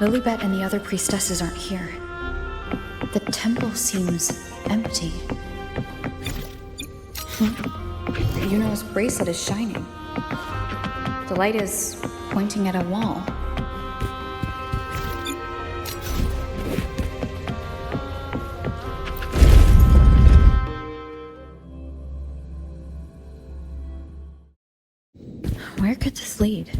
Lilibet and the other priestesses aren't here. The temple seems empty. Yuno's bracelet is shining. The light is pointing at a wall. Where could this lead?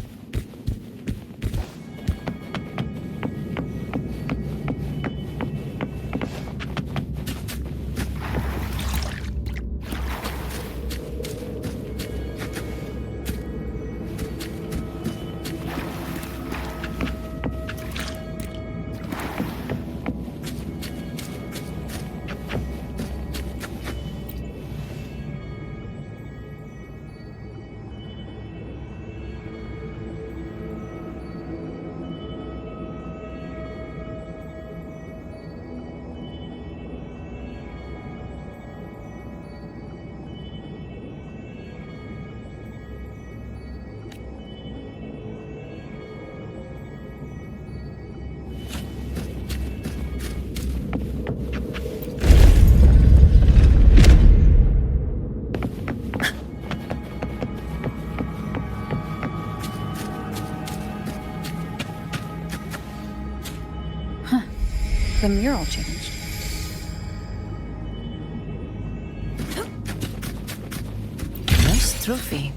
The mural changed. Nice trophy.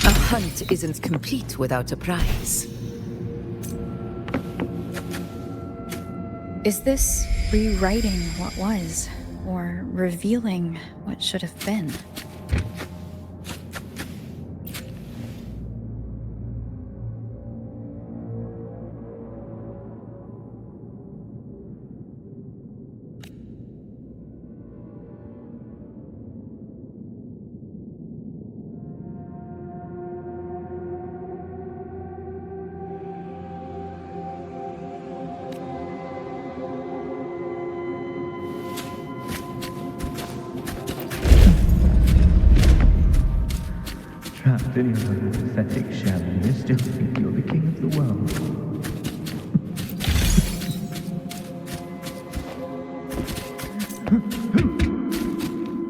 A hunt isn't complete without a prize. Is this rewriting what was, or revealing what should have been? Trapped in your own pathetic shell, and you still think you're the king of the world.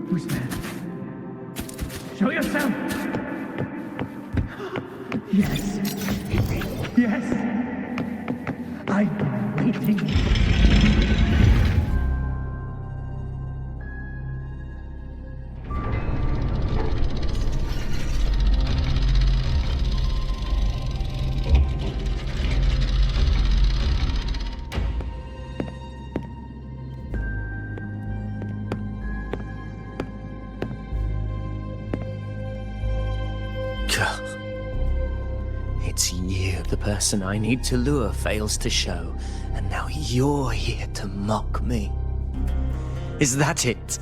Who's there? Show yourself! Yes. Yes. I've been waiting. It's you, the person I need to lure fails to show, and now you're here to mock me. Is that it?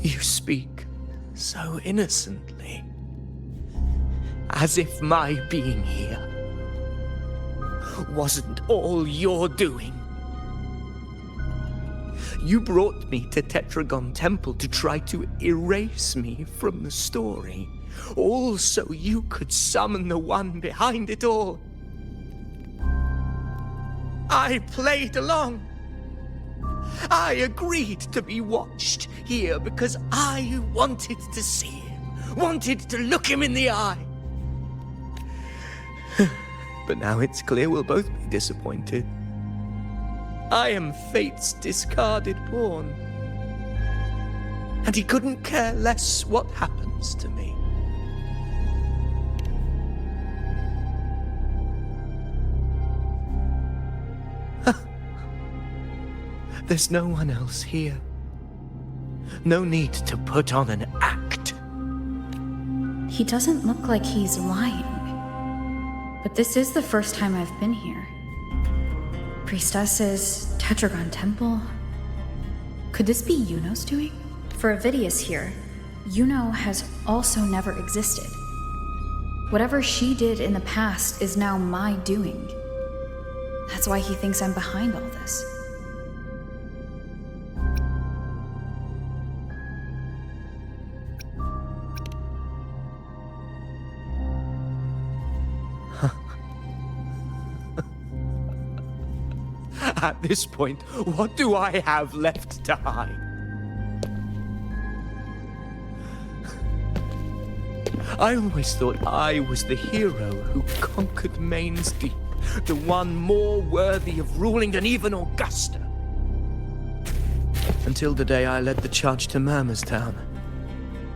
You speak so innocently, as if my being here wasn't all you're doing. You brought me to Tetragon Temple to try to erase me from the story, all so you could summon the one behind it all. I played along. I agreed to be watched here because I wanted to see him, wanted to look him in the eye. But now it's clear we'll both be disappointed. I am fate's discarded pawn. And he couldn't care less what happens to me. There's no one else here. No need to put on an act. He doesn't look like he's lying. But this is the first time I've been here. Priestesses, Tetragon Temple. Could this be Yuno's doing? For Avidius here, Yuno has also never existed. Whatever she did in the past is now my doing. That's why he thinks I'm behind all this. At this point, what do I have left to hide? I always thought I was the hero who conquered Main's Deep, the one more worthy of ruling than even Augusta. Until the day I led the charge to Murmur's Town,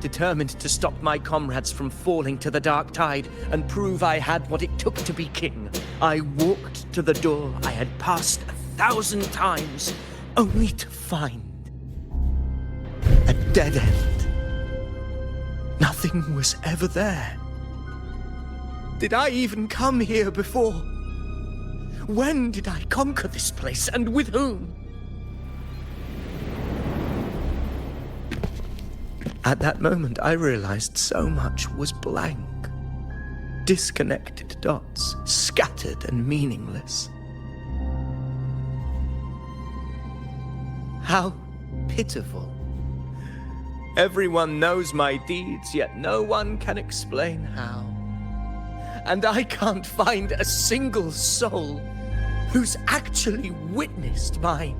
determined to stop my comrades from falling to the dark tide and prove I had what it took to be king. I walked to the door I had passed 1,000 times, only to find a dead end. Nothing was ever there. Did I even come here before? When did I conquer this place, and with whom? At that moment, I realized so much was blank. Disconnected dots, scattered and meaningless. How pitiful. Everyone knows my deeds, yet no one can explain how. And I can't find a single soul who's actually witnessed my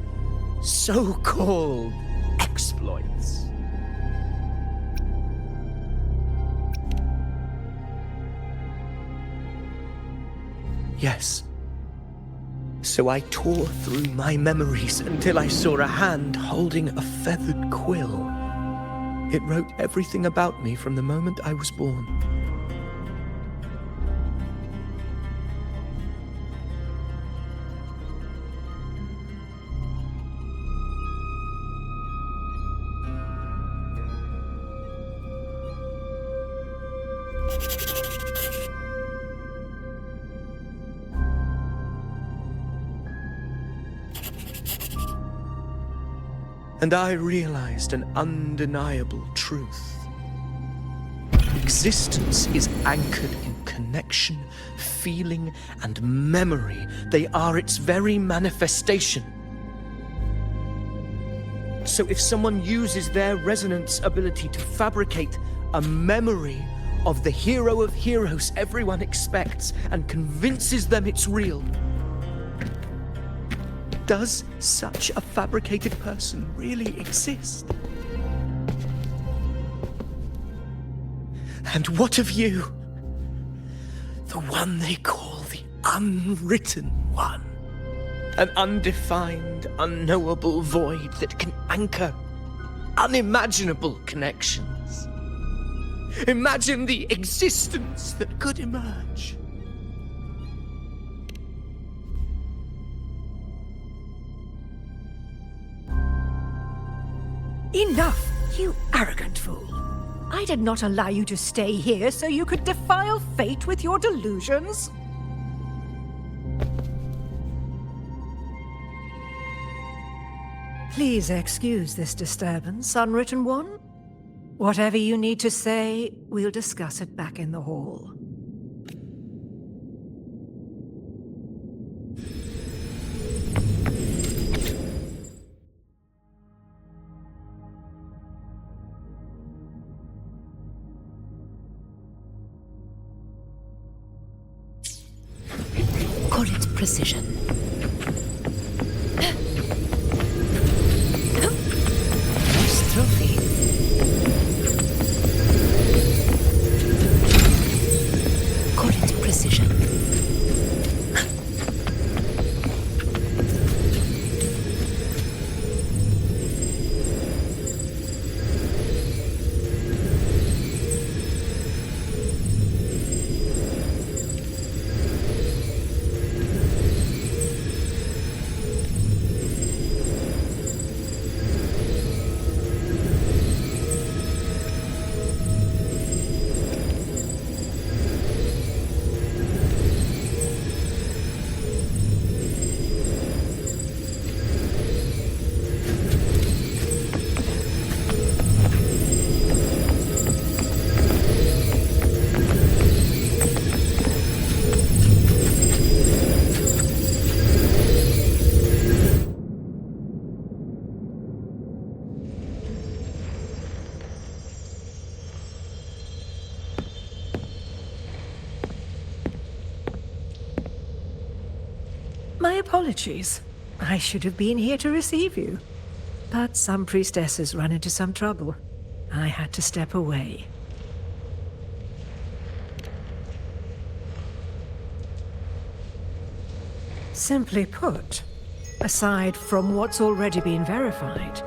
so-called exploits. Yes. So I tore through my memories until I saw a hand holding a feathered quill. It wrote everything about me from the moment I was born. And I realized an undeniable truth. Existence is anchored in connection, feeling, and memory. They are its very manifestation. So if someone uses their resonance ability to fabricate a memory of the hero of heroes everyone expects and convinces them it's real, does such a fabricated person really exist? And what of you? The one they call the unwritten one. An undefined, unknowable void that can anchor unimaginable connections. Imagine the existence that could emerge. Enough, you arrogant fool. I did not allow you to stay here so you could defile fate with your delusions. Please excuse this disturbance, Unwritten One. Whatever you need to say, we'll discuss it back in the hall. Call it precision. Nice trophy. Call it precision. apologies. I should have been here to receive you. But some priestesses run into some trouble. I had to step away. Simply put, aside from what's already been verified,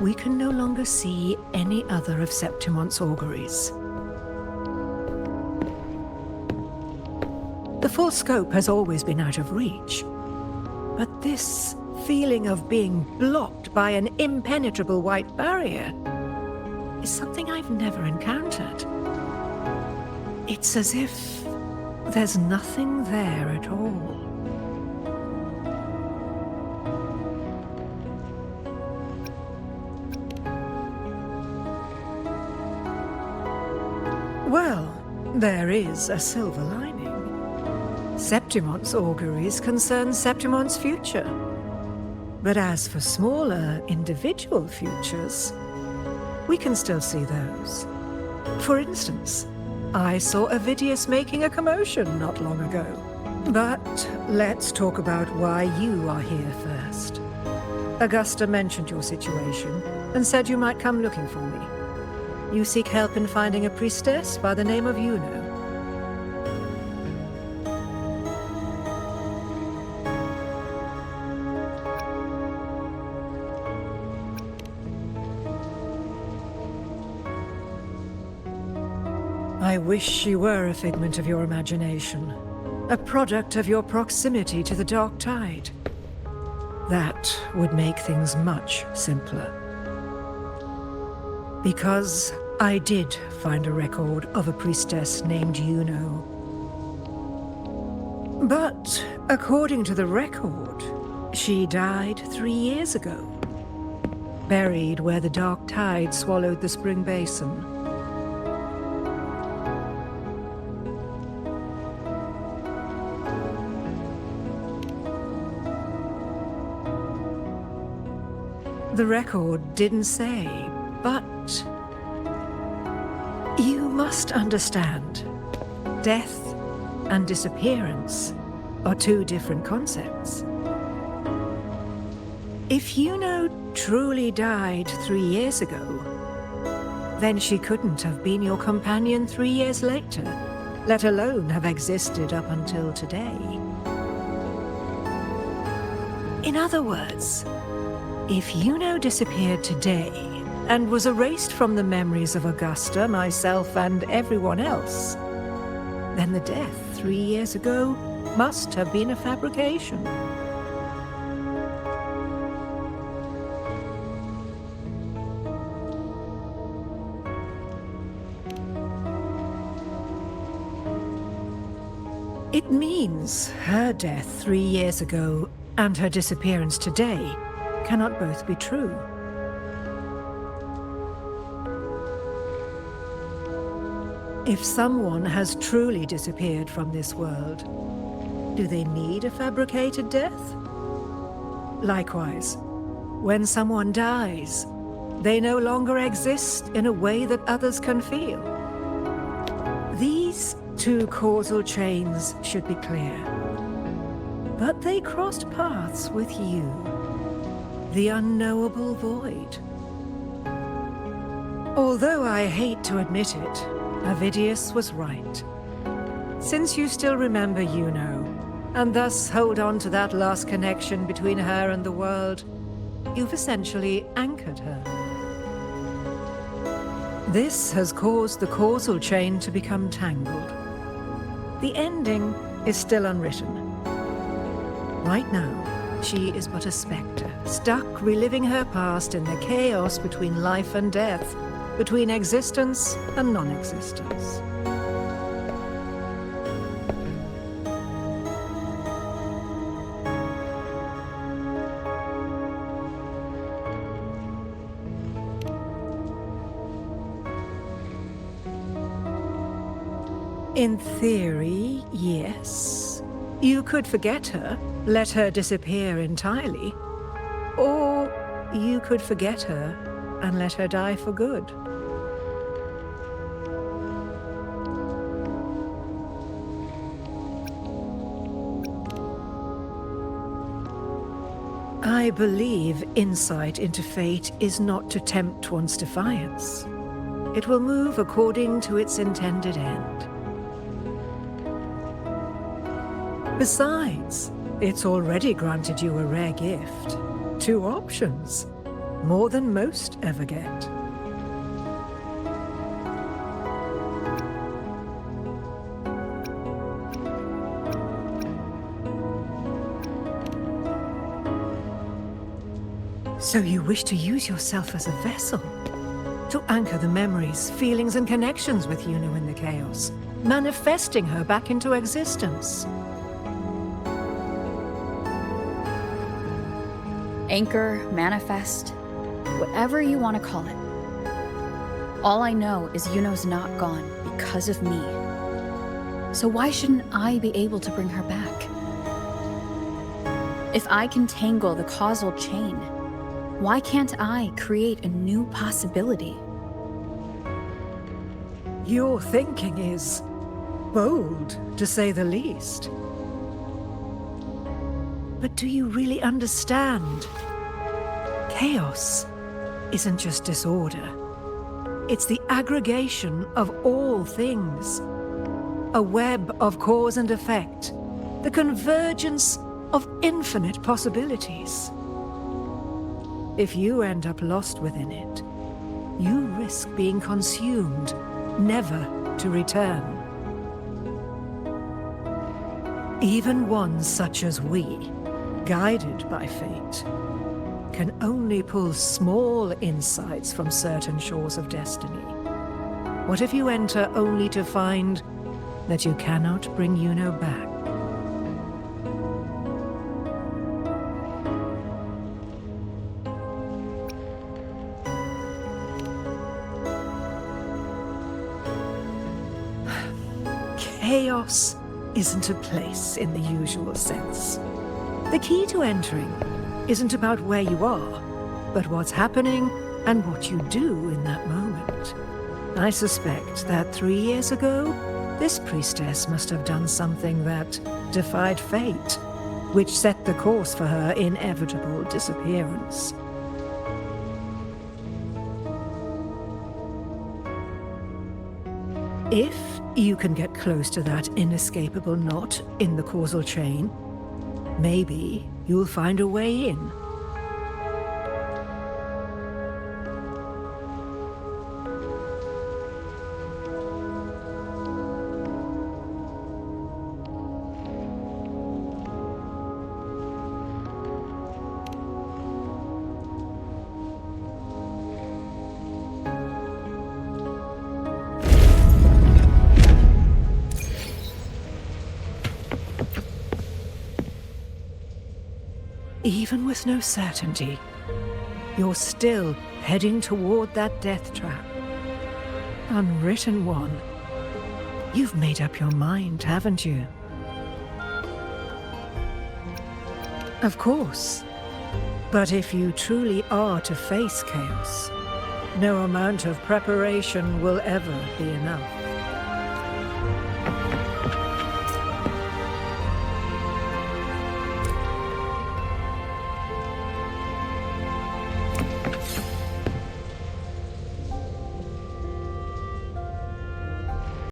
we can no longer see any other of Septimon's auguries. The full scope has always been out of reach, but this feeling of being blocked by an impenetrable white barrier is something I've never encountered. It's as if there's nothing there at all. Well, there is a silver lining. Septimon's auguries concern Septimon's future. But as for smaller, individual futures, we can still see those. For instance, I saw Avidius making a commotion not long ago. But let's talk about why you are here first. Augusta mentioned your situation and said you might come looking for me. You seek help in finding a priestess by the name of Juno. I wish she were a figment of your imagination, a product of your proximity to the Dark Tide. That would make things much simpler. Because I did find a record of a priestess named Juno. But according to the record, she died 3 years ago, buried where the Dark Tide swallowed the spring basin. The record didn't say, but you must understand, death and disappearance are two different concepts. If Juno truly died 3 years ago, then she couldn't have been your companion 3 years later, let alone have existed up until today. In other words, if Juno disappeared today and was erased from the memories of Augusta, myself, and everyone else, then the death 3 years ago must have been a fabrication. It means her death 3 years ago and her disappearance today cannot both be true. If someone has truly disappeared from this world, do they need a fabricated death? Likewise, when someone dies, they no longer exist in a way that others can feel. These two causal chains should be clear. But they crossed paths with you. The unknowable void. Although I hate to admit it, Avidius was right. Since you still remember Juno, and thus hold on to that last connection between her and the world, you've essentially anchored her. This has caused the causal chain to become tangled. The ending is still unwritten. Right now, she is but a spectre, stuck reliving her past in the chaos between life and death, between existence and non-existence. In theory, yes. You could forget her, let her disappear entirely. Or you could forget her and let her die for good. I believe insight into fate is not to tempt one's defiance. It will move according to its intended end. Besides, it's already granted you a rare gift. 2 options, more than most ever get. So you wish to use yourself as a vessel? To anchor the memories, feelings, and connections with Yuno in the chaos, manifesting her back into existence. Anchor, manifest, whatever you want to call it. All I know is Yuno's not gone because of me. So why shouldn't I be able to bring her back? If I can tangle the causal chain, why can't I create a new possibility? Your thinking is bold, to say the least. But do you really understand? Chaos isn't just disorder. It's the aggregation of all things. A web of cause and effect. The convergence of infinite possibilities. If you end up lost within it, you risk being consumed, never to return. Even ones such as we, guided by fate, can only pull small insights from certain shores of destiny. What if you enter only to find that you cannot bring Yuno back? Chaos isn't a place in the usual sense. The key to entering isn't about where you are, but what's happening and what you do in that moment. I suspect that 3 years ago, this priestess must have done something that defied fate, which set the course for her inevitable disappearance. If you can get close to that inescapable knot in the causal chain, maybe you'll find a way in. Even with no certainty, you're still heading toward that death trap. Unwritten one. You've made up your mind, haven't you? Of course. But if you truly are to face chaos, no amount of preparation will ever be enough.